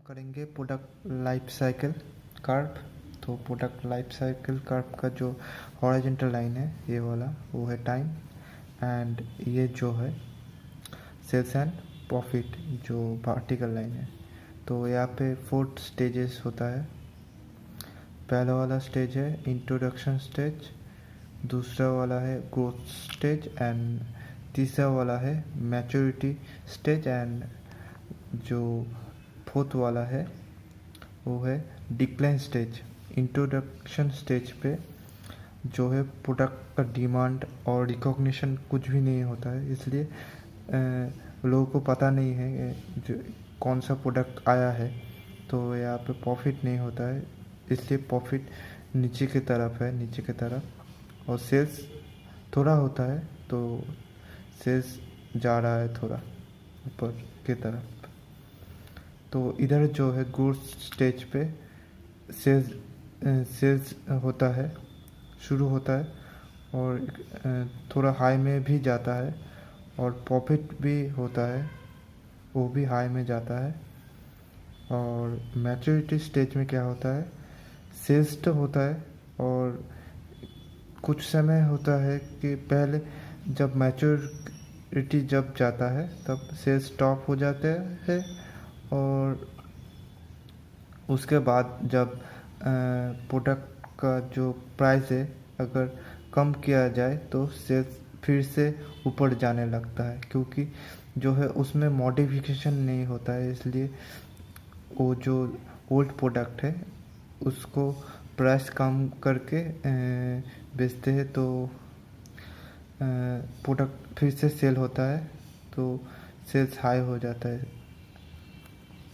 करेंगे product life cycle curve. तो product life cycle curve का जो हॉरिजॉन्टल लाइन है ये वाला वो है टाइम, एंड ये जो है सेल्स एंड प्रॉफिट जो वर्टिकल लाइन है। तो यहाँ पे 4 स्टेजेस होता है। पहला वाला स्टेज है इंट्रोडक्शन स्टेज, दूसरा वाला है ग्रोथ स्टेज, एंड तीसरा वाला है मैच्योरिटी स्टेज, एंड जो फोर्थ वाला है वो है डिक्लाइन स्टेज। इंट्रोडक्शन स्टेज पे जो है प्रोडक्ट का डिमांड और रिकॉग्निशन कुछ भी नहीं होता है, इसलिए लोगों को पता नहीं है जो कौन सा प्रोडक्ट आया है, तो यहाँ पे प्रॉफिट नहीं होता है, इसलिए प्रॉफिट नीचे की तरफ है, नीचे की तरफ। और सेल्स थोड़ा होता है, तो सेल्स जा रहा है थोड़ा ऊपर की तरफ। तो इधर जो है गुड्स स्टेज पे सेल्स होता है, शुरू होता है, और थोड़ा हाई में भी जाता है, और प्रॉफिट भी होता है, वो भी हाई में जाता है। और मैच्योरिटी स्टेज में क्या होता है, सेल्स तो होता है, और कुछ समय होता है कि पहले जब मैच्योरिटी जब जाता है तब सेल्स स्टॉप हो जाते हैं, और उसके बाद जब प्रोडक्ट का जो प्राइस है अगर कम किया जाए तो सेल्स फिर से ऊपर जाने लगता है, क्योंकि जो है उसमें मॉडिफिकेशन नहीं होता है, इसलिए वो जो ओल्ड प्रोडक्ट है उसको प्राइस कम करके बेचते हैं, तो प्रोडक्ट फिर से सेल होता है, तो सेल्स हाई हो जाता है।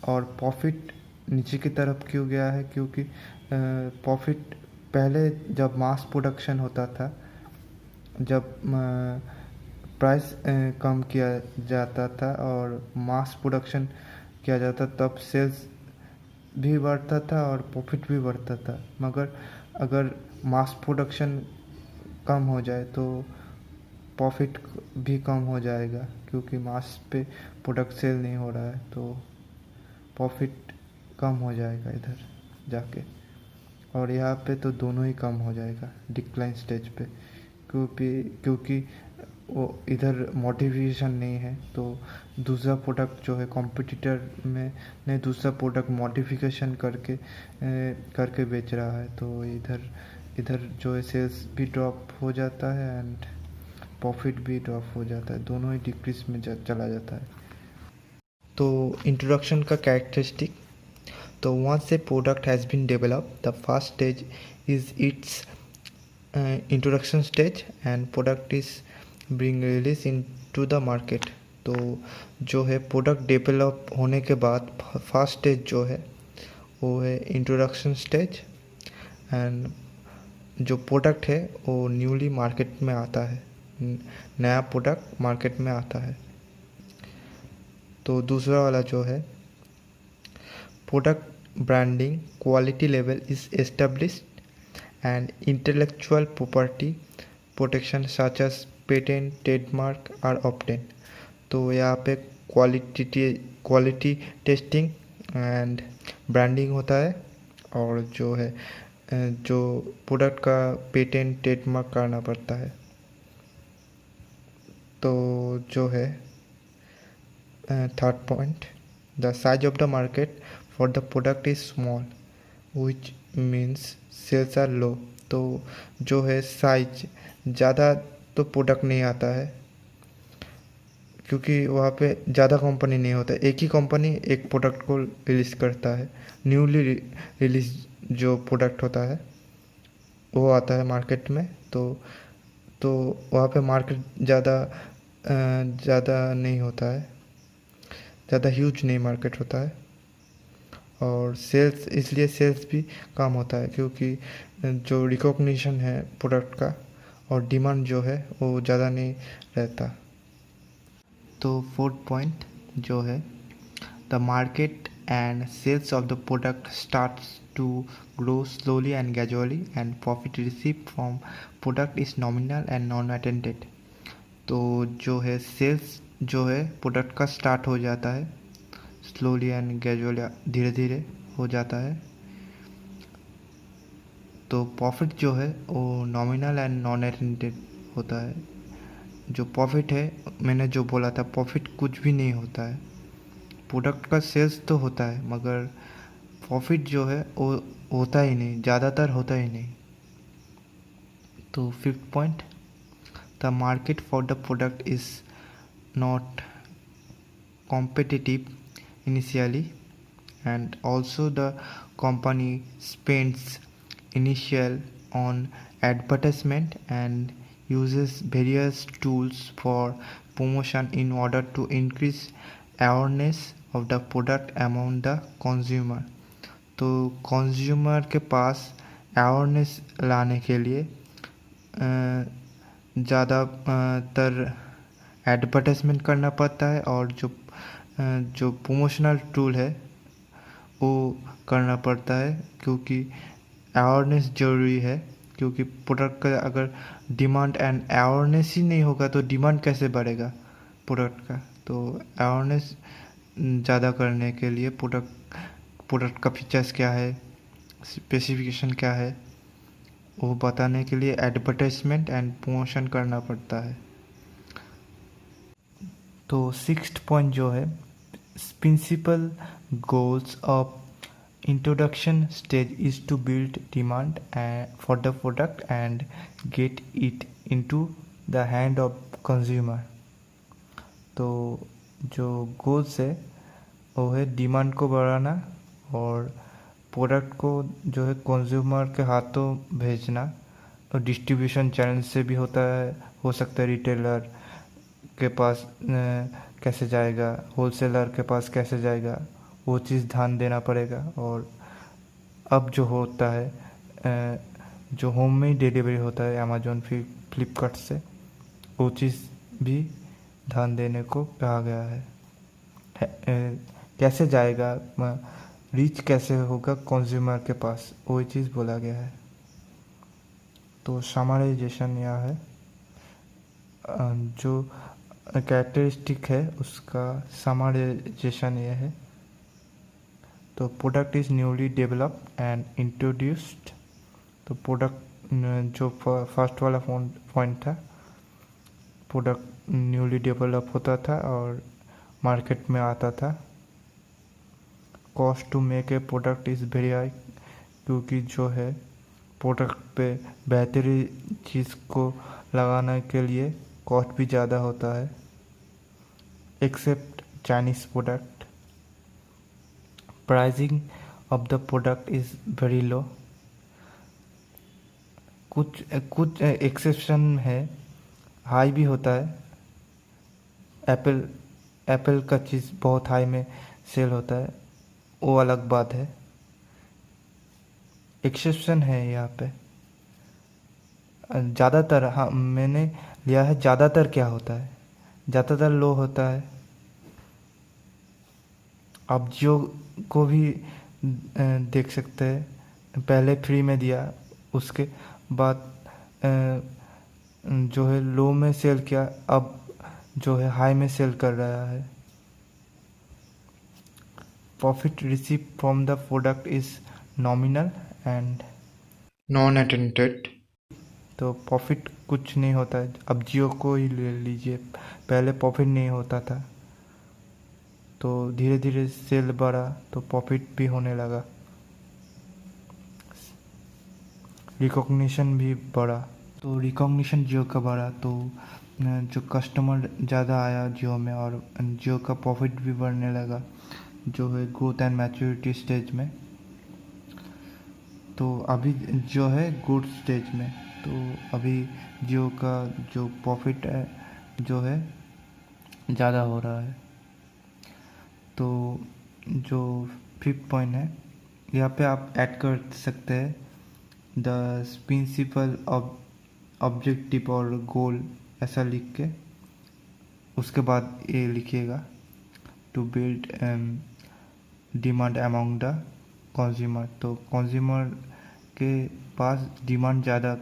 और प्रॉफिट नीचे की तरफ क्यों गया है, क्योंकि प्रॉफिट पहले जब मास प्रोडक्शन होता था, जब प्राइस कम किया जाता था और मास प्रोडक्शन किया जाता, तब सेल्स भी बढ़ता था और प्रॉफिट भी बढ़ता था। मगर अगर मास प्रोडक्शन कम हो जाए तो प्रॉफिट भी कम हो जाएगा, क्योंकि मास पे प्रोडक्ट सेल नहीं हो रहा है, तो प्रॉफिट कम हो जाएगा इधर जाके। और यहाँ पे तो दोनों ही कम हो जाएगा डिक्लाइन स्टेज पे, क्योंकि वो इधर मॉडिफिकेशन नहीं है, तो दूसरा प्रोडक्ट जो है कॉम्पिटिटर में ने दूसरा प्रोडक्ट मॉडिफिकेशन करके बेच रहा है, तो इधर जो है सेल्स भी ड्रॉप हो जाता है एंड प्रॉफिट भी ड्रॉप हो जाता है, दोनों ही डिक्रीज में चला जाता है। तो इंट्रोडक्शन का कैरेक्टरिस्टिक, तो once a product has been developed, the first stage is its introduction stage and product is being released into the market। तो जो है प्रोडक्ट डेवलप होने के बाद फर्स्ट स्टेज जो है वो है इंट्रोडक्शन स्टेज, एंड जो प्रोडक्ट है वो न्यूली मार्केट में आता है, नया प्रोडक्ट मार्केट में आता है। तो दूसरा वाला जो है product branding quality level is established and intellectual property protection such as patent trademark are obtain. तो यहाँ पे क्वालिटी टेस्टिंग एंड ब्रांडिंग होता है, और जो है जो प्रोडक्ट का पेटेंट ट्रेडमार्क करना पड़ता है। तो जो है third point, the size of the market for the product is small which means sales are low. तो जो है साइज ज़्यादा तो प्रोडक्ट नहीं आता है, क्योंकि वहाँ पे ज़्यादा कंपनी नहीं होता, एक ही कंपनी एक प्रोडक्ट को रिलीज़ करता है। न्यूली रिलीज जो प्रोडक्ट होता है वो आता है मार्केट में, तो वहाँ पे मार्केट ज़्यादा नहीं होता है, ज़्यादा ह्यूज नहीं मार्केट होता है, और सेल्स इसलिए सेल्स भी कम होता है, क्योंकि जो रिकॉग्निशन है प्रोडक्ट का और डिमांड जो है वो ज़्यादा नहीं रहता। तो फोर्थ पॉइंट जो है the market and sales of the product starts to grow slowly and gradually and profit receive from product is nominal and non attended. तो जो है सेल्स जो है प्रोडक्ट का स्टार्ट हो जाता है स्लोली एंड ग्रेजुअली धीरे धीरे हो जाता है। तो प्रॉफिट जो है वो नॉमिनल एंड नॉन एटेंडेड होता है। जो प्रॉफिट है, मैंने जो बोला था, प्रॉफिट कुछ भी नहीं होता है। प्रोडक्ट का सेल्स तो होता है मगर प्रॉफिट जो है वो होता ही नहीं, ज़्यादातर होता ही नहीं। तो fifth point, the market for the product is not competitive initially, and also the company spends initial on advertisement and uses various tools for promotion in order to increase awareness of the product among the consumer। तो consumer के पास awareness लाने के लिए ज़्यादातर advertisement करना पड़ता है, और जो प्रमोशनल टूल है वो करना पड़ता है, क्योंकि अवेयरनेस ज़रूरी है। क्योंकि प्रोडक्ट का अगर डिमांड एंड अवेयरनेस ही नहीं होगा तो डिमांड कैसे बढ़ेगा प्रोडक्ट का। तो अवेयरनेस ज़्यादा करने के लिए प्रोडक्ट का फीचर्स क्या है, स्पेसिफिकेशन क्या है, वो बताने के लिए एडवर्टाइजमेंट एंड प्रमोशन करना पड़ता है। तो सिक्स्थ पॉइंट जो है, principal goals of introduction stage is to build demand for the product and get it into the hand of consumer। तो जो गोल्स है वो है डिमांड को बढ़ाना और प्रोडक्ट को जो है कंज्यूमर के हाथों भेजना। और डिस्ट्रीब्यूशन चैनल से भी हो सकता है, रिटेलर के पास कैसे जाएगा, होलसेलर के पास कैसे जाएगा, वो चीज़ ध्यान देना पड़ेगा। और अब जो होता है, जो होम में डिलीवरी होता है अमेजोन फ्लिपकार्ट से, वो चीज़ भी ध्यान देने को कहा गया है। कैसे जाएगा, रीच कैसे होगा कंज्यूमर के पास, वही चीज़ बोला गया है। तो समराइजेशन यह है, जो कैरेक्टरिस्टिक है उसका समराइजेशन यह है। तो product is newly developed and introduced. तो प्रोडक्ट जो फर्स्ट वाला पॉइंट था, प्रोडक्ट न्यूली डेवलप होता था और मार्केट में आता था। Cost to make a product is very high, क्योंकि जो है प्रोडक्ट पे बेहतरीन चीज़ को लगाने के लिए कॉस्ट भी ज़्यादा होता है, except Chinese product. Pricing of the product is very low. कुछ एक्सेप्शन है, हाई भी होता है। एप्पल का चीज़ बहुत हाई में सेल होता है, वो अलग बात है। एक्सेप्शन है यहाँ पे ज़्यादातर। हाँ, मैंने लिया है ज़्यादातर क्या होता है, ज़्यादातर लो होता है। आप जियो को भी देख सकते हैं, पहले फ्री में दिया, उसके बाद जो है लो में सेल किया, अब जो है हाई में सेल कर रहा है। Profit receive from the product is nominal and non attended. तो प्रॉफिट कुछ नहीं होता है। अब जियो को ही ले लीजिए, पहले प्रॉफिट नहीं होता था, तो धीरे धीरे सेल बढ़ा तो प्रॉफिट भी होने लगा, रिकॉग्निशन भी बढ़ा। तो रिकॉग्निशन जियो का बढ़ा तो जो कस्टमर ज़्यादा आया जियो में, और जियो का प्रॉफिट भी बढ़ने लगा, जो है ग्रोथ एंड मैच्योरिटी स्टेज में। तो अभी जो है गुड स्टेज में, तो अभी जियो का जो प्रॉफिट है जो है ज़्यादा हो रहा है। तो जो फिफ्थ पॉइंट है, यहाँ पे आप ऐड कर सकते हैं द प्रिंसिपल ऑब्जेक्टिव और गोल, ऐसा लिख के उसके बाद ये लिखिएगा, to build demand among the consumer. तो कंज्यूमर के पास डिमांड ज़्यादा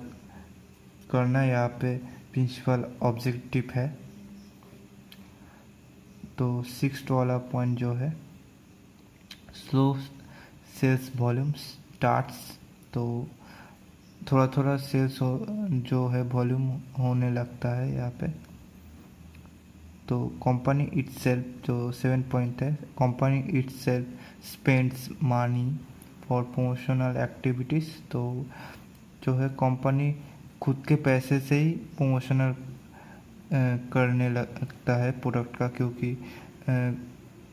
करना यहाँ पे प्रिंसिपल ऑब्जेक्टिव है। तो सिक्स्थ वाला पॉइंट जो है, स्लो सेल्स वॉल्यूम स्टार्ट्स, तो थोड़ा थोड़ा सेल्स जो है वॉल्यूम होने लगता है यहाँ पे। तो कंपनी इटसेल्फ जो 7 पॉइंट है, company itself spends money for promotional activities. तो जो है कंपनी खुद के पैसे से ही प्रमोशनल करने लगता है प्रोडक्ट का, क्योंकि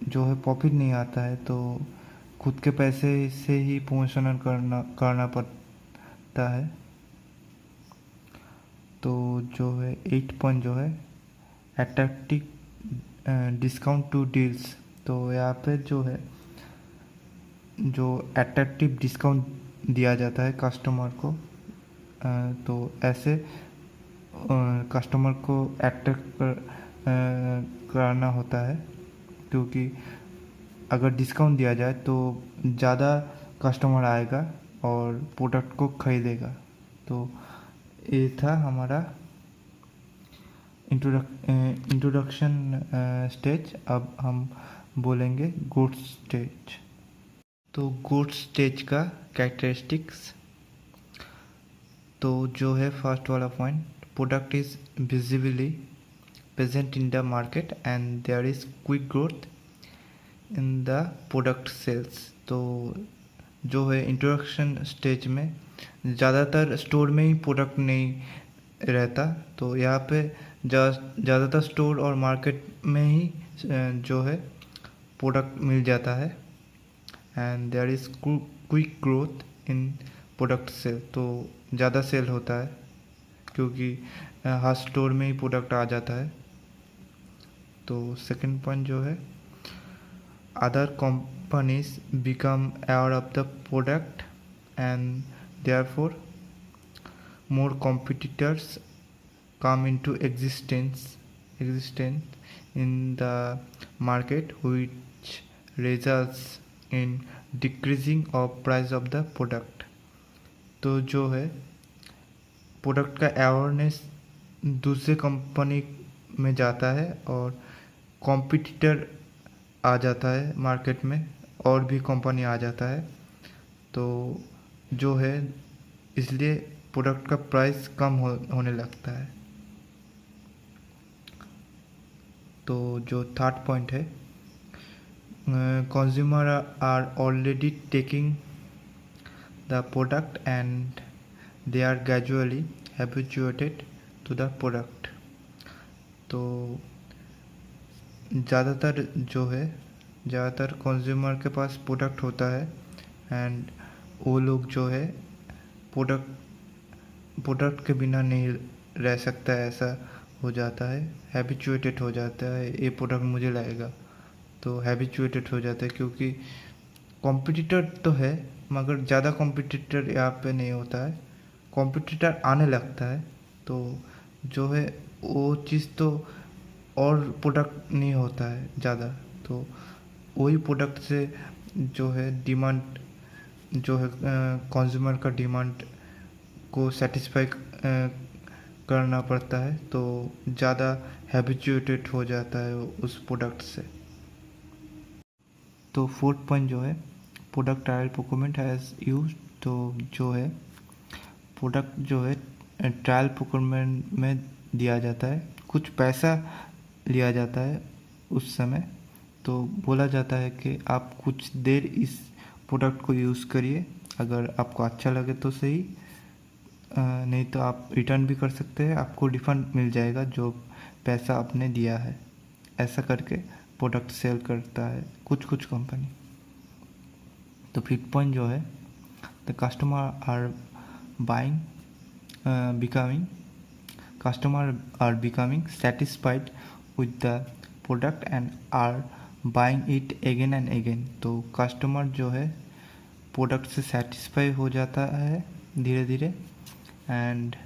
जो है प्रॉफिट नहीं आता है तो खुद के पैसे से ही प्रमोशनल करना पड़ता है। तो जो है 8 पॉइंट जो है अट्रैक्टिव डिस्काउंट टू डील्स। तो यहाँ पे जो है जो अट्रैक्टिव डिस्काउंट दिया जाता है कस्टमर को, तो ऐसे कस्टमर को अट्रैक्ट कराना होता है, क्योंकि अगर डिस्काउंट दिया जाए तो ज़्यादा कस्टमर आएगा और प्रोडक्ट को खरीदेगा। तो ये था हमारा इंट्रोडक्शन स्टेज। अब हम बोलेंगे गुड्स स्टेज। तो गुड्स स्टेज का कैरेक्टरिस्टिक्स, तो जो है फर्स्ट वाला point, product is visibly present in the market and there is quick growth in the product sales. तो जो है इंट्रोडक्शन स्टेज में ज़्यादातर स्टोर में ही प्रोडक्ट नहीं रहता, तो यहाँ पे ज़्यादातर स्टोर और मार्केट में ही जो है प्रोडक्ट मिल जाता है। And there is quick growth in product sale, तो ज़्यादा सेल होता है क्योंकि हर स्टोर में ही प्रोडक्ट आ जाता है। तो सेकंड पॉइंट जो है other companies become aware of the product and therefore more competitors come into existence in the market, which results in decreasing of price of the product। तो जो है प्रोडक्ट का अवेयरनेस दूसरे कंपनी में जाता है और कॉम्पिटिटर आ जाता है मार्केट में, और भी कंपनी आ जाता है, तो जो है इसलिए प्रोडक्ट का प्राइस कम होने लगता है। तो जो थर्ड पॉइंट है, consumer are already taking the product and they are gradually habituated to the product. तो ज़्यादातर कंज्यूमर के पास प्रोडक्ट होता है एंड वो लोग जो है प्रोडक्ट के बिना नहीं रह सकता है, ऐसा हो जाता है, हैबिचुएटेड हो जाता है, ये प्रोडक्ट मुझे लगेगा, तो हैबिचुएटेड हो जाता है। क्योंकि कॉम्पिटिटर तो है मगर ज़्यादा कॉम्पिटिटर यहाँ पे नहीं होता है, कॉम्पिटिटर आने लगता है, तो जो है वो चीज़ तो और प्रोडक्ट नहीं होता है ज़्यादा, तो वही प्रोडक्ट से जो है डिमांड जो है कंज्यूमर का डिमांड को सेटिस्फाई करना पड़ता है, तो ज़्यादा हैबिचुएटेड हो जाता है उस प्रोडक्ट से। तो फोर्थ पॉइंट जो है product trial procurement has use. तो जो है प्रोडक्ट जो है ट्रायल प्रोक्योरमेंट में दिया जाता है, कुछ पैसा लिया जाता है उस समय, तो बोला जाता है कि आप कुछ देर इस प्रोडक्ट को यूज़ करिए, अगर आपको अच्छा लगे तो सही, नहीं तो आप रिटर्न भी कर सकते हैं, आपको रिफ़ंड मिल जाएगा जो पैसा आपने दिया है। ऐसा करके प्रोडक्ट सेल करता है कुछ कंपनी। तो फिफ्थ पॉइंट जो है the customer are becoming satisfied with the product and are buying it again and again। तो कस्टमर जो है प्रोडक्ट से सेटिस्फाई हो जाता है धीरे धीरे, एंड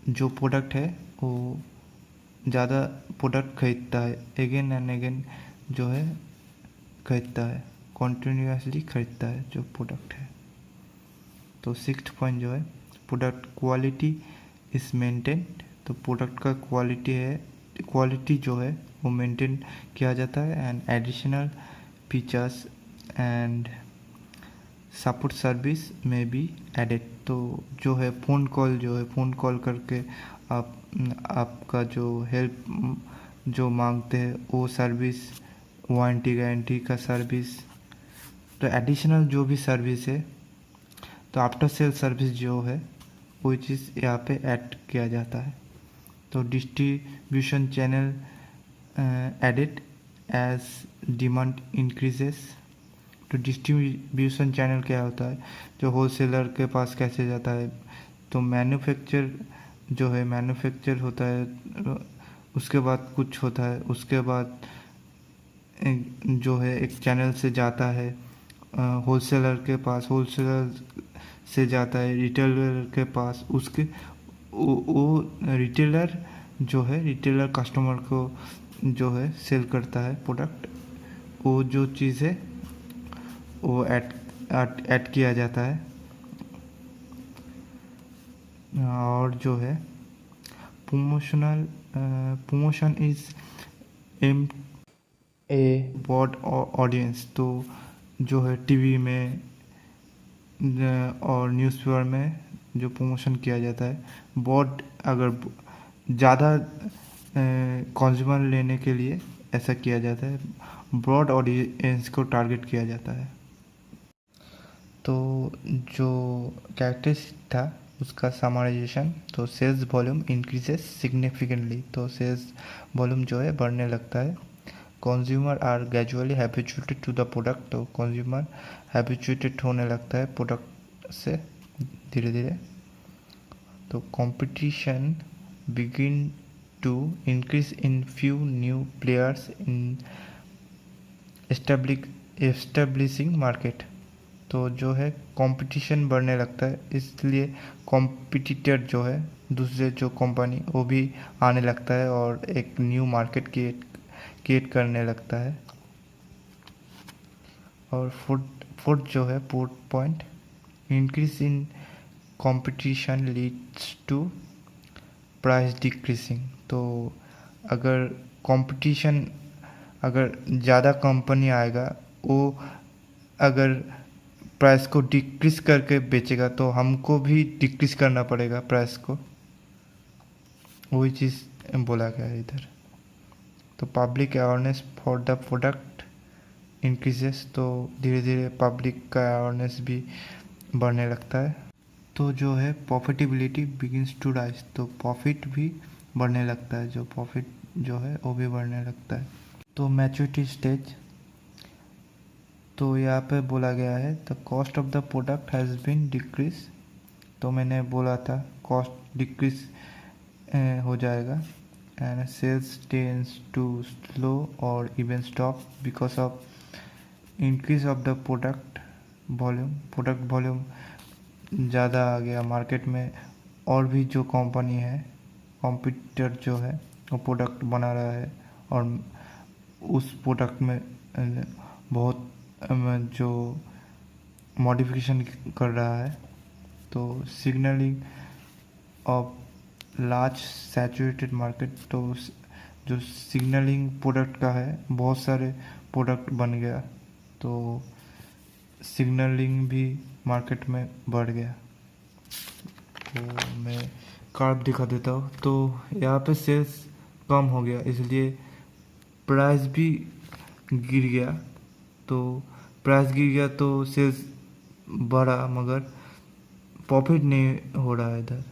जो प्रोडक्ट है वो ज़्यादा प्रोडक्ट खरीदता है, अगेन एंड अगेन जो है खरीदता है, कॉन्टीन्यूसली खरीदता है जो प्रोडक्ट है। तो सिक्स्थ पॉइंट जो है प्रोडक्ट क्वालिटी इज़ मेंटेन्ड। तो प्रोडक्ट का क्वालिटी जो है वो मेंटेन किया जाता है and additional features and support service में बी एडेड। तो जो है फ़ोन कॉल, जो है फ़ोन कॉल करके आप आपका जो हेल्प जो मांगते हैं वो सर्विस, वारंटी गारंटी का सर्विस, तो एडिशनल जो भी सर्विस है, तो आफ्टर सेल सर्विस जो है वो चीज़ यहाँ पे ऐड किया जाता है। तो distribution channel added as demand increases. तो डिस्ट्रीब्यूशन चैनल क्या होता है, जो होलसेलर के पास कैसे जाता है, तो मैन्युफैक्चर जो है मैन्युफैक्चर होता है, उसके बाद कुछ होता है, उसके बाद जो है एक चैनल से जाता है होलसेलर के पास, होलसेलर से जाता है रिटेलर के पास, उसके वो रिटेलर जो है रिटेलर कस्टमर को जो है सेल करता है प्रोडक्ट, वो जो चीज़ है वो ऐड किया जाता है। और जो है promotion is aim a broad audience. तो जो है टीवी में और न्यूज़पेपर में जो प्रमोशन किया जाता है, ब्रॉड अगर ज़्यादा कंज्यूमर लेने के लिए ऐसा किया जाता है, ब्रॉड ऑडियंस को टारगेट किया जाता है। तो जो कैरेक्टरिस्टिक था उसका समराइजेशन, तो सेल्स वॉल्यूम इंक्रीजेस सिग्निफिकेंटली। तो सेल्स वॉल्यूम जो है बढ़ने लगता है। Consumer are gradually habituated to the product. तो कंज्यूमर हैबिचुएटेड होने लगता है प्रोडक्ट से धीरे धीरे। तो competition begin to increase in few new players in establishing market. तो जो है कंपटीशन बढ़ने लगता है, इसलिए कॉम्पिटिटर जो है दूसरे जो कंपनी वो भी आने लगता है और एक न्यू मार्केट क्रिएट करने लगता है। और फोर्थ जो है fourth point, increase in competition leads to price decreasing. तो अगर कंपटीशन, अगर ज़्यादा कंपनी आएगा, वो अगर प्राइस को डिक्रीज करके बेचेगा तो हमको भी डिक्रीज करना पड़ेगा प्राइस को, वही चीज़ बोला गया है इधर। तो public awareness for the product increases. तो धीरे धीरे पब्लिक का अवेयरनेस भी बढ़ने लगता है। तो जो है प्रॉफिटेबिलिटी बिगिंस टू राइज। तो प्रॉफिट भी बढ़ने लगता है, जो प्रॉफिट जो है वो भी बढ़ने लगता है। तो मैच्योरिटी स्टेज, तो यहाँ पे बोला गया है the cost of the product has been decrease. तो मैंने बोला था कॉस्ट डिक्रीज हो जाएगा। And sales tends to slow or even stop because of increase of the product volume ज़्यादा आ गया मार्केट में, और भी जो कंपनी है कॉम्पिटिटर जो है वो प्रोडक्ट बना रहा है और उस प्रोडक्ट में बहुत जो मॉडिफिकेशन कर रहा है। तो signalling of large saturated market. तो जो सिग्नलिंग प्रोडक्ट का है, बहुत सारे प्रोडक्ट बन गया, तो सिग्नलिंग भी मार्केट में बढ़ गया। तो मैं कार्ड दिखा देता हूँ। तो यहाँ पे सेल्स कम हो गया, इसलिए प्राइस भी गिर गया। तो प्राइस गिर गया तो सेल्स बढ़ा, मगर प्रॉफिट नहीं हो रहा है इधर।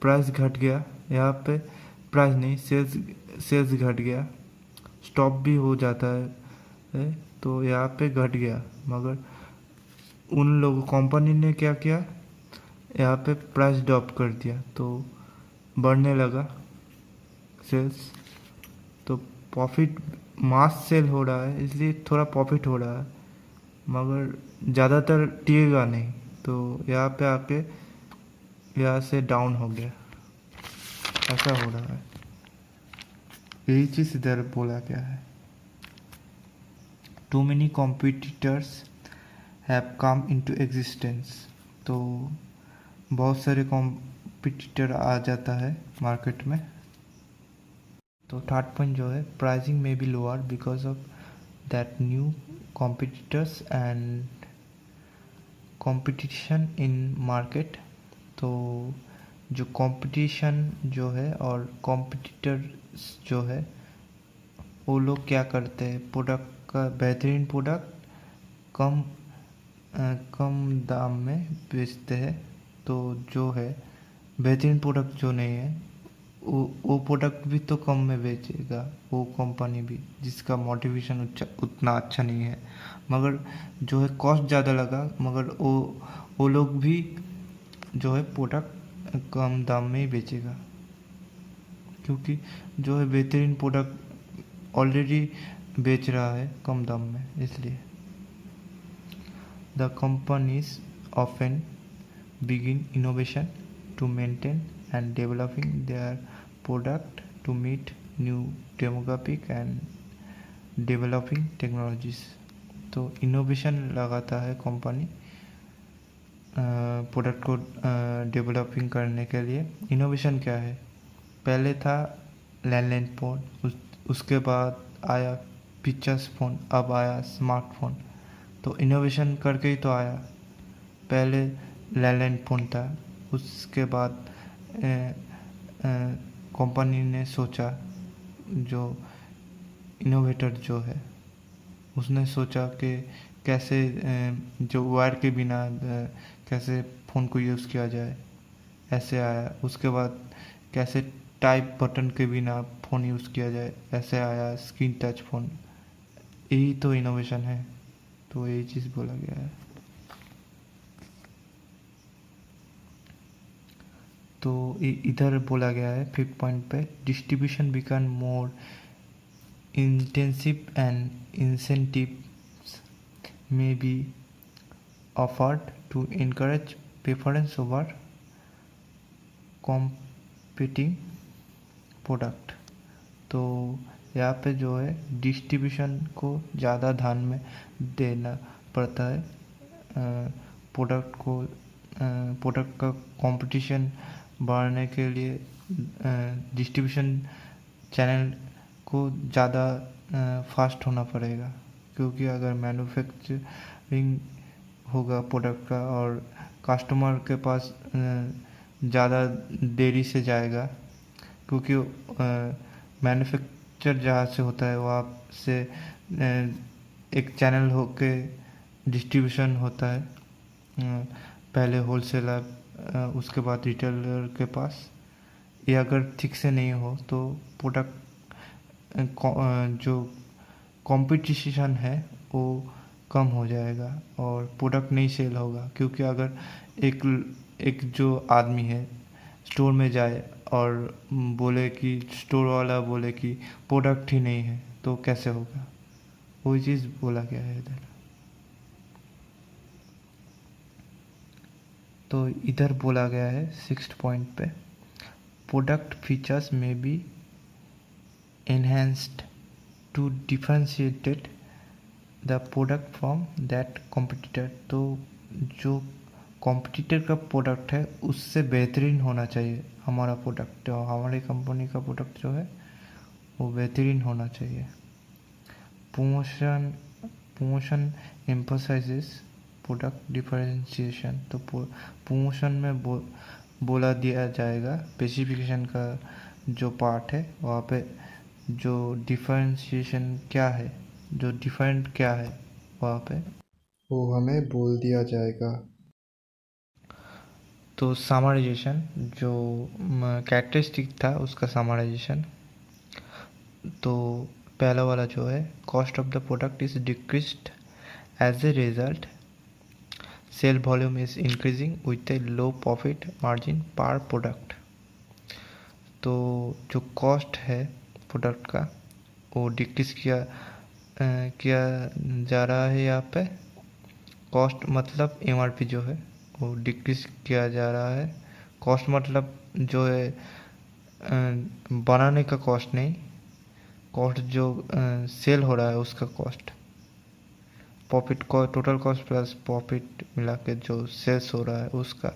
प्राइस घट गया, यहाँ पे प्राइस नहीं, सेल्स घट गया। स्टॉप भी हो जाता है तो यहाँ पे घट गया, मगर उन लोगों कंपनी ने क्या किया, यहाँ पे प्राइस ड्रॉप कर दिया तो बढ़ने लगा सेल्स। तो प्रॉफिट मास सेल हो रहा है, इसलिए थोड़ा प्रॉफिट हो रहा है, मगर ज़्यादातर टिकेगा नहीं। तो यहाँ पे आके यहाँ से डाउन हो गया, ऐसा हो रहा है। यही चीज़ इधर बोला गया है। Too many competitors have come into existence. तो बहुत सारे कॉम्पिटिटर आ जाता है मार्केट में। तो थर्ड पॉइंट जो है प्राइसिंग में be lower because of that new competitors and competition in market. तो जो कंपटीशन जो है और कॉम्पिटिटर्स जो है वो लोग क्या करते हैं, प्रोडक्ट का बेहतरीन प्रोडक्ट कम दाम में बेचते हैं। तो जो है बेहतरीन प्रोडक्ट जो नहीं है वो प्रोडक्ट भी तो कम में बेचेगा, वो कंपनी भी जिसका मोटिवेशन उतना अच्छा नहीं है, मगर जो है कॉस्ट ज़्यादा लगा, मगर वो लोग भी जो है प्रोडक्ट कम दाम में ही बेचेगा, क्योंकि जो है बेहतरीन प्रोडक्ट ऑलरेडी बेच रहा है कम दाम में, इसलिए। The companies often begin innovation to maintain and developing their product to meet new demographic and developing technologies। तो इनोवेशन लगाता है कंपनी प्रोडक्ट को डेवलपिंग करने के लिए। इनोवेशन क्या है, पहले था लैंडलाइन फ़ोन, उसके बाद आया फीचर्स फ़ोन, अब आया स्मार्टफोन। तो इनोवेशन करके ही तो आया। पहले लैंडलाइन फ़ोन था, उसके बाद कंपनी ने सोचा, जो इनोवेटर जो है उसने सोचा कि कैसे जो वायर के बिना कैसे फ़ोन को यूज़ किया जाए, ऐसे आया। उसके बाद कैसे टाइप बटन के बिना फ़ोन यूज़ किया जाए, ऐसे आया स्क्रीन टच फ़ोन। यही तो इनोवेशन है, तो यही चीज़ बोला गया है। तो इधर बोला गया है 5th पॉइंट पे, distribution become more intensive and incentives may be offered to encourage preference over competing product। तो यहाँ पे जो है डिस्ट्रीब्यूशन को ज़्यादा ध्यान में देना पड़ता है, प्रोडक्ट का कंपटीशन बढ़ाने के लिए डिस्ट्रीब्यूशन चैनल को ज़्यादा फास्ट होना पड़ेगा, क्योंकि अगर मैन्युफैक्चरिंग होगा प्रोडक्ट का और कस्टमर के पास ज़्यादा देरी से जाएगा, क्योंकि मैन्युफैक्चर जहाँ से होता है वहाँ से एक चैनल होके डिस्ट्रीब्यूशन होता है, पहले होलसेलर उसके बाद रिटेलर के पास। ये अगर ठीक से नहीं हो तो प्रोडक्ट जो कंपटीशन है वो कम हो जाएगा और प्रोडक्ट नहीं सेल होगा। क्योंकि अगर एक जो आदमी है स्टोर में जाए और बोले कि स्टोर वाला बोले कि प्रोडक्ट ही नहीं है, तो कैसे होगा, वही चीज़ बोला गया है इधर। तो इधर बोला गया है 6th पॉइंट पे, प्रोडक्ट फीचर्स में B enhanced to differentiate the product from that competitor। तो जो कॉम्पिटिटर का प्रोडक्ट है उससे बेहतरीन होना चाहिए हमारा प्रोडक्ट, और हमारी कंपनी का प्रोडक्ट जो है वो बेहतरीन होना चाहिए। Promotion emphasises product differentiation. तो प्रमोशन में बोला दिया जाएगा स्पेसिफिकेशन का जो पार्ट है वहाँ पे जो डिफरेंशिएशन क्या है, जो डिफरेंट क्या है वहाँ पे वो हमें बोल दिया जाएगा। तो समराइजेशन जो कैरेक्टरिस्टिक था उसका समराइजेशन। तो पहला वाला जो है, cost of the product is decreased as a result sale volume is increasing with a low profit margin पर प्रोडक्ट। तो जो कॉस्ट है प्रोडक्ट का वो डिक्रीज किया जा रहा है। यहाँ पे कॉस्ट मतलब एमआरपी जो है वो डिक्रीज किया जा रहा है। कॉस्ट मतलब जो है बनाने का कॉस्ट नहीं, कॉस्ट जो सेल हो रहा है उसका कॉस्ट, प्रॉफिट को टोटल कॉस्ट प्लस प्रॉफिट मिला के जो सेल्स हो रहा है उसका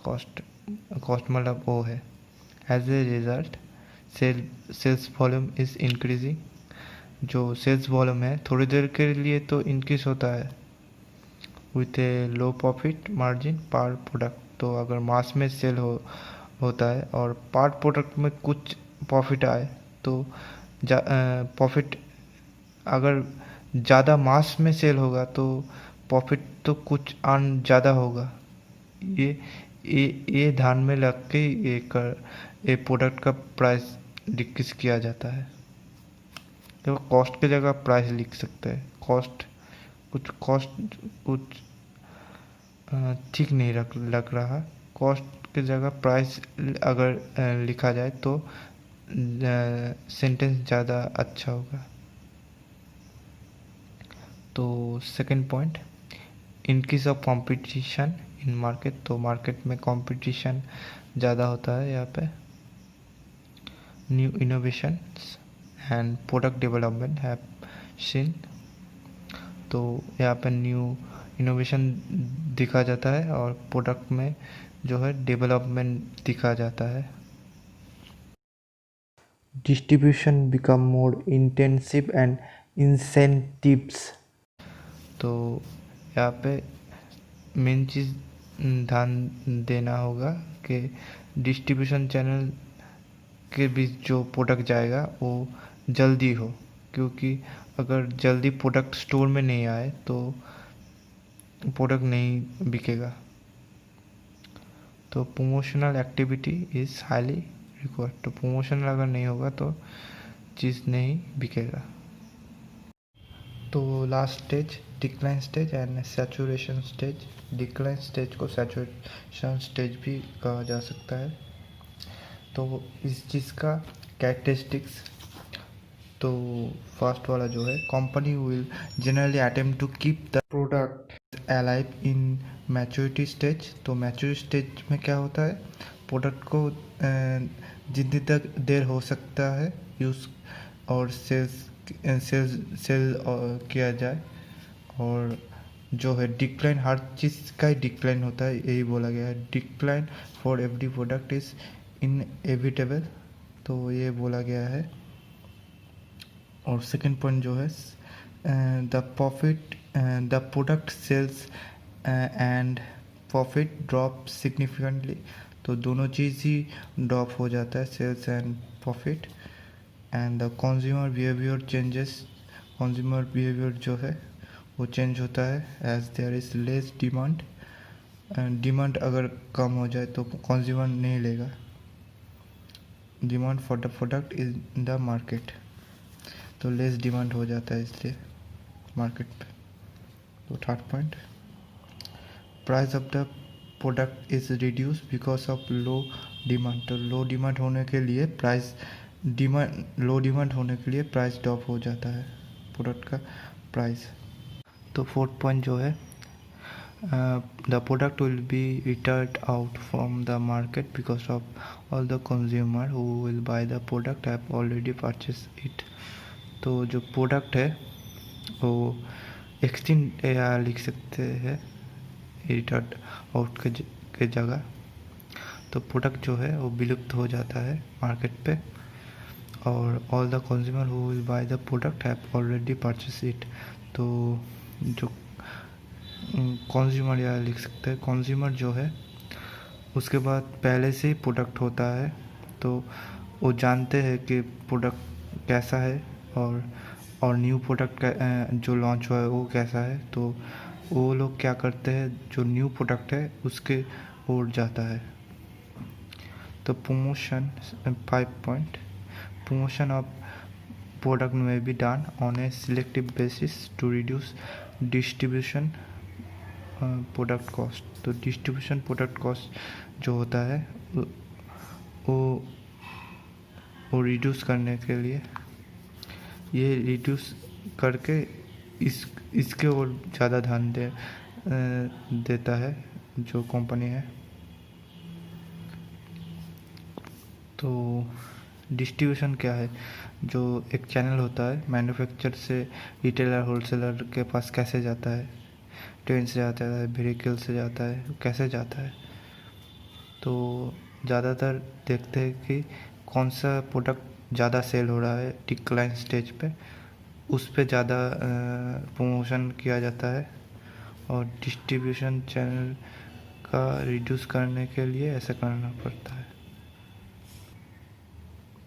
कॉस्ट मतलब वो है। As a result sales volume is increasing जो सेल्स वॉल्यूम है थोड़ी देर के लिए तो इंक्रीज होता है with a low profit margin पर प्रोडक्ट। तो अगर मास में सेल होता है और पार्ट प्रोडक्ट में कुछ प्रॉफिट आए तो प्रॉफिट अगर ज़्यादा मास में सेल होगा तो प्रॉफिट तो कुछ अर्न ज़्यादा होगा। ये ये ध्यान में रख के ये प्रोडक्ट का प्राइस डिक्रीज किया जाता है। तो कॉस्ट की जगह प्राइस लिख सकते हैं। कॉस्ट कुछ ठीक नहीं लग रहा। कॉस्ट की जगह प्राइस अगर लिखा जाए तो सेंटेंस ज़्यादा अच्छा होगा। तो second point, increase of competition in market. तो मार्केट में कंपटीशन ज़्यादा होता है यहाँ पे। New innovations and product development have seen. तो यहाँ पे न्यू इनोवेशन दिखा जाता है और प्रोडक्ट में जो है डेवलपमेंट दिखा जाता है। Distribution become more intensive and incentives. तो यहाँ पे मेन चीज़ ध्यान देना होगा कि डिस्ट्रीब्यूशन चैनल के बीच जो प्रोडक्ट जाएगा वो जल्दी हो, क्योंकि अगर जल्दी प्रोडक्ट स्टोर में नहीं आए तो प्रोडक्ट नहीं बिकेगा। तो promotional activity is highly required. तो प्रमोशनल अगर नहीं होगा तो चीज़ नहीं बिकेगा। तो last stage decline stage and saturation stage. Decline stage को सैचुरेशन स्टेज भी कहा जा सकता है। तो इस चीज़ का कैरेक्टरिस्टिक्स, तो फर्स्ट वाला जो है, company will generally attempt to keep the product alive in maturity stage. तो मैच्योरिटी स्टेज में क्या होता है, प्रोडक्ट को जितनी तक देर हो सकता है यूज़ और सेल किया जाए। और जो है डिक्लाइन, हर चीज़ का ही डिक्लाइन होता है, यही बोला गया है। Decline for every product is inevitable, तो ये बोला गया है। और सेकंड पॉइंट जो है, the product sales and profit drop significantly. तो दोनों चीज़ ही ड्रॉप हो जाता है, sales and profit. And the consumer behaviour changes. Consumer behaviour जो है वो चेंज होता है as there is less demand. Demand अगर कम हो जाए तो कंज्यूमर नहीं लेगा। Demand for the product in the market, तो लेस डिमांड हो जाता है इसलिए मार्केट पे। तो third point, price of the product is reduce because of low demand. तो लो डिमांड होने के लिए प्राइस ड्रॉप हो जाता है प्रोडक्ट का प्राइस। तो फोर्थ पॉइंट जो है, the product will be returned out from the market because of all the consumer who will buy the product have already purchased it। तो जो प्रोडक्ट है वो एक्सचेंज या लिख सकते हैं रिटर्न आउट के जगह। तो प्रोडक्ट जो है वो विलुप्त हो जाता है मार्केट पे। और all the consumer who will by the product have already purchase it. तो जो कंज्यूमर या लिख सकते हैं, कंज्यूमर जो है उसके बाद पहले से ही प्रोडक्ट होता है, तो वो जानते हैं कि प्रोडक्ट कैसा है और न्यू प्रोडक्ट जो लॉन्च हुआ है वो कैसा है। तो वो लोग क्या करते हैं, जो न्यू प्रोडक्ट है उसके ओर जाता है। तो promotion 5 point, promotion of product may be done on a selective basis to reduce distribution product cost. तो डिस्ट्रीब्यूशन प्रोडक्ट कॉस्ट जो होता है वो रिड्यूस करने के लिए, ये रिड्यूस करके इसके ओर ज़्यादा ध्यान देता है जो कंपनी है। तो डिस्ट्रीब्यूशन क्या है, जो एक चैनल होता है मैन्युफैक्चर से रिटेलर होलसेलर के पास कैसे जाता है, ट्रेन से जाता है, व्हीकल से जाता है, कैसे जाता है। तो ज़्यादातर देखते हैं कि कौन सा प्रोडक्ट ज़्यादा सेल हो रहा है डिक्लाइन स्टेज पे, उस पे ज़्यादा प्रमोशन किया जाता है, और डिस्ट्रीब्यूशन चैनल का रिड्यूस करने के लिए ऐसा करना पड़ता है।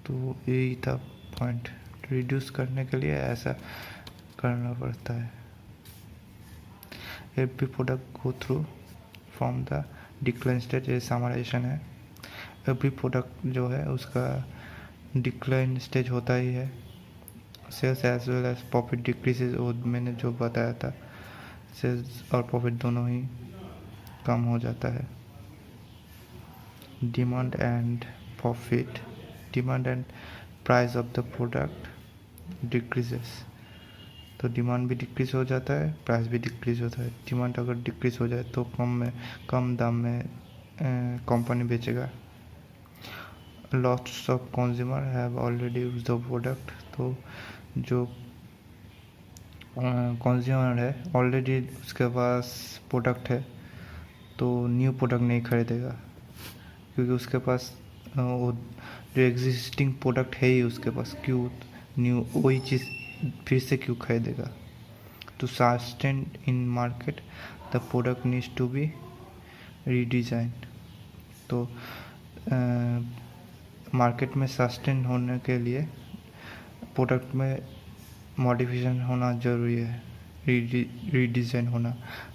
तो यही था पॉइंट, रिड्यूस करने के लिए ऐसा करना पड़ता है। Every product go through from the decline stage, ये समराइजेशन है। एवरी प्रोडक्ट जो है उसका डिक्लाइन स्टेज होता ही है। Sales as well as profit decreases, वो मैंने जो बताया था, सेल्स और प्रॉफिट दोनों ही कम हो जाता है। Demand and profit, demand and price of the product decreases, तो डिमांड भी डिक्रीज हो जाता है, प्राइस भी डिक्रीज होता है। डिमांड अगर डिक्रीज हो जाए तो कम दाम में कंपनी बेचेगा। Lots of consumer have already used the product, तो जो कंज्यूमर है ऑलरेडी उसके पास प्रोडक्ट है, तो न्यू प्रोडक्ट नहीं खरीदेगा, क्योंकि उसके पास वो जो एग्जिस्टिंग प्रोडक्ट है ही उसके पास, क्यों न्यू वही चीज़ फिर से क्यों खरीदेगा। To sustain in market the product needs to be redesign, तो मार्केट में सस्टेन होने के लिए प्रोडक्ट में मॉडिफिकेशन होना ज़रूरी है, रीडिज़ाइन होना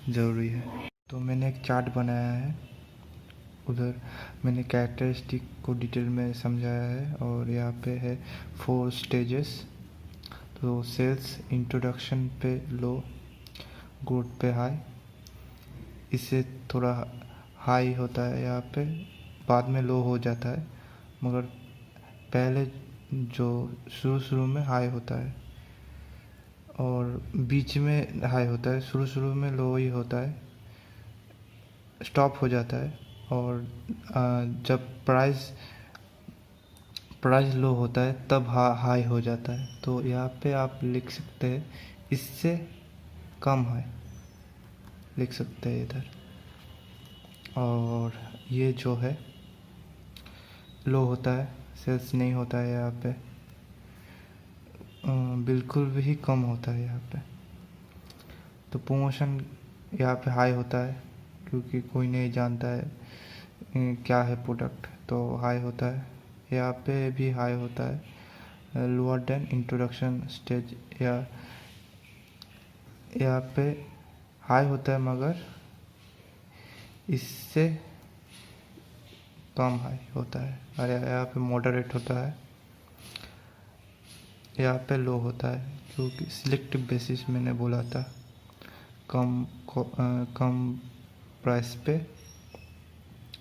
ज़रूरी है। तो मैंने एक चार्ट बनाया है, उधर मैंने कैरेक्टरिस्टिक को डिटेल में समझाया है, और यहाँ पे है 4 स्टेजेस। तो सेल्स इंट्रोडक्शन पे लो, ग्रोथ पे हाई, इससे थोड़ा हाई होता है यहाँ पे, बाद में लो हो जाता है, मगर पहले जो शुरू में हाई होता है और बीच में हाई होता है, शुरू में लो ही होता है, स्टॉप हो जाता है, और जब प्राइस लो होता है तब हाई हो जाता है। तो यहाँ पे आप लिख सकते हैं इससे कम है, लिख सकते हैं इधर। और ये जो है लो होता है, सेल्स नहीं होता है यहाँ पे, बिल्कुल भी कम होता है यहाँ पे। तो प्रमोशन यहाँ पे हाई होता है, क्योंकि कोई नहीं जानता है क्या है प्रोडक्ट, तो हाई होता है। यहाँ पे भी हाई होता है, लोअर देन इंट्रोडक्शन स्टेज, या यहाँ पे हाई होता है मगर इससे कम हाई होता है, और यहाँ पे मॉडरेट होता है, यहाँ पे लो होता है, क्योंकि सिलेक्टिव बेसिस मैंने बोला था, कम प्राइस पे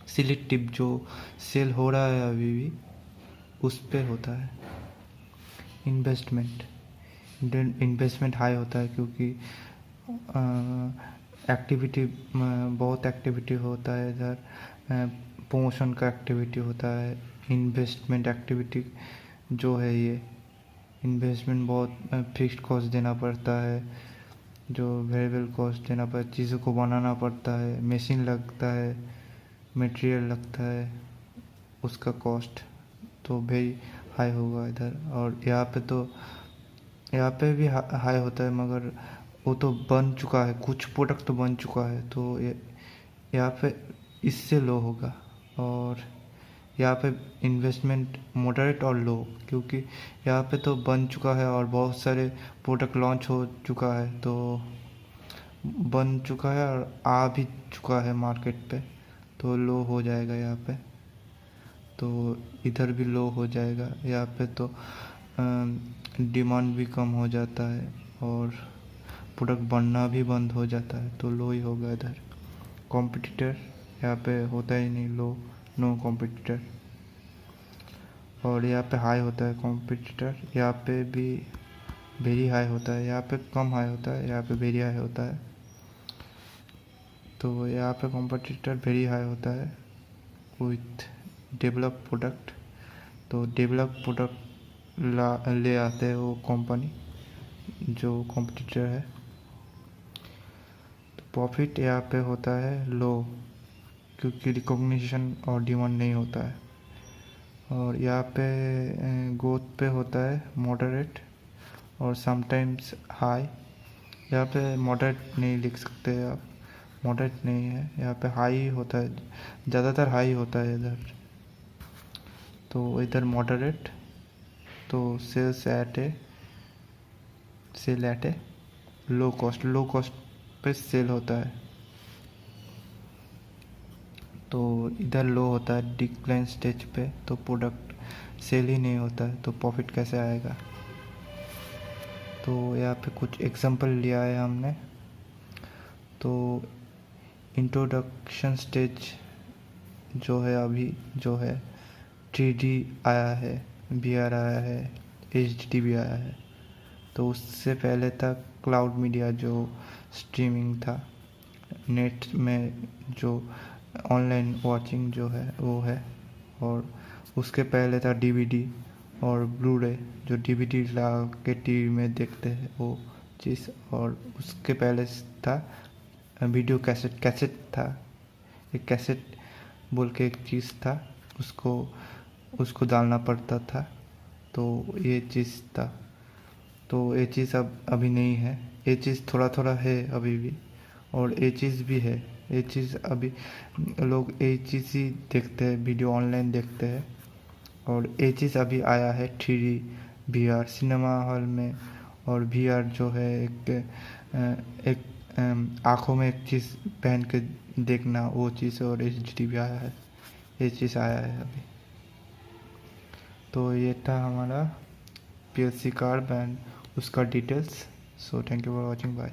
सिलेक्टिव जो सेल हो रहा है अभी भी उस पे होता है। इन्वेस्टमेंट हाई होता है, क्योंकि एक्टिविटी बहुत एक्टिविटी होता है इधर, प्रमोशन का एक्टिविटी होता है, इन्वेस्टमेंट एक्टिविटी जो है ये इन्वेस्टमेंट बहुत फिक्स्ड कॉस्ट देना पड़ता है, जो वेरिएबल कॉस्ट देना पड़ता है, चीज़ों को बनाना पड़ता है, मशीन लगता है, मटेरियल लगता है, उसका कॉस्ट तो वेरी हाई होगा इधर। और यहाँ पे भी हाई होता है, मगर वो तो बन चुका है, कुछ प्रोडक्ट तो बन चुका है, तो यहाँ पे इससे लो होगा। और यहाँ पे इन्वेस्टमेंट मॉडरेट और लो, क्योंकि यहाँ पे तो बन चुका है और बहुत सारे प्रोडक्ट लॉन्च हो चुका है, तो बन चुका है और आ भी चुका है मार्केट पे, तो लो हो जाएगा यहाँ पे। तो इधर भी लो हो जाएगा यहाँ पे, तो डिमांड भी कम हो जाता है और प्रोडक्ट बनना भी बंद हो जाता है, तो लो ही होगा इधर। कॉम्पिटिटर यहाँ पे होता ही नहीं, नो कॉम्पिटिटर। और यहाँ पे हाई होता है कॉम्पिटिटर, यहाँ पे भी वेरी हाई होता है, यहाँ पे कम हाई होता है, यहाँ पे वेरी हाई होता है। तो यहाँ पे कॉम्पिटिटर वेरी हाई होता है विथ डेवलप प्रोडक्ट, तो डेवलप प्रोडक्ट ले आते हैं वो कंपनी जो कॉम्पिटिटर है। तो प्रॉफिट यहाँ पे होता है लो, क्योंकि रिकॉग्निशन और डिमांड नहीं होता है। और यहाँ पे ग्रोथ पे होता है मॉडरेट, और समटाइम्स हाई। यहाँ पे मॉडरेट नहीं लिख सकते आप, मॉडरेट नहीं है, यहाँ पे हाई होता है, ज़्यादातर हाई होता है इधर। तो इधर मॉडरेट, तो सेल एट ए लो कॉस्ट पे सेल होता है। तो इधर लो होता है डिक्लाइन स्टेज पे, तो प्रोडक्ट सेल ही नहीं होता है, तो प्रॉफिट कैसे आएगा। तो यहाँ पे कुछ एग्जांपल लिया है हमने। तो इंट्रोडक्शन स्टेज जो है, अभी जो है 3D आया है, VR आया है, HD भी आया है। तो उससे पहले था क्लाउड मीडिया, जो स्ट्रीमिंग था, नेट में जो ऑनलाइन वॉचिंग जो है वो है। और उसके पहले था DVD और ब्लू-रे, जो DVD ला के टीवी में देखते हैं वो चीज़। और उसके पहले था वीडियो कैसेट था, एक कैसेट बोल के एक चीज़ था, उसको डालना पड़ता था। तो ये चीज़ था। तो ये चीज़ अब अभी नहीं है, ये चीज़ थोड़ा थोड़ा है अभी भी, और ये चीज़ भी है। ये चीज़ अभी लोग ये चीज़ ही देखते हैं, वीडियो ऑनलाइन देखते हैं। और ये चीज़ अभी आया है 3D VR सिनेमा हॉल में। और VR जो है एक आँखों में एक चीज़ पहन के देखना, वो चीज़। और HD भी आया है, ये चीज़ आया है अभी। तो ये था हमारा PLC कार्ड एंड उसका details. So thank you for watching, bye.